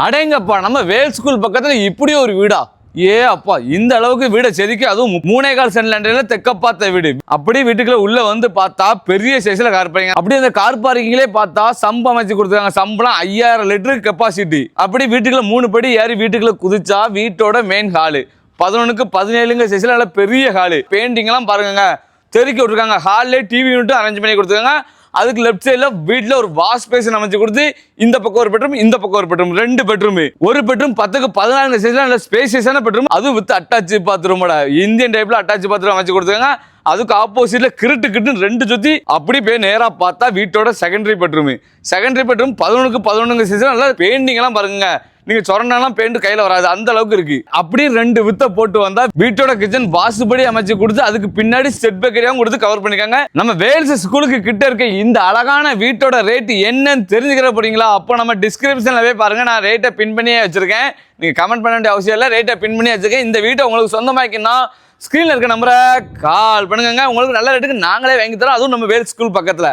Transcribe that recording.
அடேங்கப்பா நம்ம வேல் ஸ்கூல் பக்கத்துல இப்படி ஒரு வீடா? ஏ அப்பா, இந்த அளவுக்கு வீடை செதுக்கி அதுவும் 3.25 சென்ட் லேண்ட்ல தெக்க பார்த்த வீடு. அப்படி வீட்டுக்குள்ள உள்ள வந்து பார்த்தா பெரிய சைஸ்ல கார் பார்க்கிங். அப்படி அந்த கார் பார்க்கிங்லே பார்த்தா சம்பு அமைச்சு கொடுத்துருக்காங்க. சம்பளம் 5000 லிட்டர் கெப்பாசிட்டி. அப்படி வீட்டுக்குள்ள 3 படி ஏறி வீட்டுக்குள்ள குதிச்சா வீட்டோட மெயின் ஹாலு 11க்கு 17 சைஸ்ல நல்ல பெரிய ஹாலு. பெயிண்டிங் எல்லாம் பாருங்க, தெருக்கி விட்டுருக்காங்க. ஹால்லே டிவி யூனிட் அரேஞ்ச் பண்ணி கொடுத்துருக்காங்க. அதுக்கு லெஃப்ட் சைடுல வீட்ல ஒரு வாஷ் பேசின் அமைச்சு கொடுத்து இந்த பக்கம் ஒரு பெட்ரூம், இந்த பக்கம் ஒரு பெட்ரூம், 2 பெட்ரூம். ஒரு பெட்ரூம் 10க்கு 14 சைஸ்ல நல்ல ஸ்பேசியஸான பெட்ரூம். அது வித் அட்டாச் பாத்ரூமோட இந்தியன் டைப்ல அட்டாச் பாத்ரூம் அமைச்சு கொடுத்துருக்காங்க. அதுக்கு ஆப்போசிட்ல கிருட்டு 2 சுத்தி அப்படி போய் நேரா பார்த்தா வீட்டோட செகண்டரி பெட்ரூம். செகண்டரி பெட்ரூம் 11க்கு 11 சைஸ்ல நல்ல பெயிண்டிங் எல்லாம் பாருங்க. நீங்க சொரண்டாலாம் பெயிண்ட் கையில வராது, அந்த அளவுக்கு இருக்கு. அப்படி 2 வித்த போட்டு வந்தா வீட்டோட கிச்சன் வாசுபடி அமைச்சு கொடுத்து அதுக்கு பின்னாடி ஸ்டெப் பேக்கரியாவும் கொடுத்து கவர் பண்ணிருக்காங்க. நம்ம வேல்ஸ் ஸ்கூலுக்கு கிட்ட இருக்க இந்த அழகான வீட்டோட ரேட் என்னன்னு தெரிஞ்சுக்கிற போறீங்களா? அப்போ நம்ம டிஸ்கிரிப்ஷன்ல போய் பாருங்க, நான் ரேட்டை பின் பண்ணியே வச்சிருக்கேன். நீங்க கமெண்ட் பண்ண வேண்டிய அவசியம் இல்லை, ரேட்டை பின் பண்ணி வச்சிருக்கேன். இந்த வீட்டை உங்களுக்கு சொந்தமாக்கினா ஸ்கிரீன்ல இருக்க நம்பரை கால் பண்ணுங்க, உங்களுக்கு நல்ல ரேட்டுக்கு நாங்களே வாங்கி தரோம், அதுவும் நம்ம வேல்ஸ் ஸ்கூல் பக்கத்துல.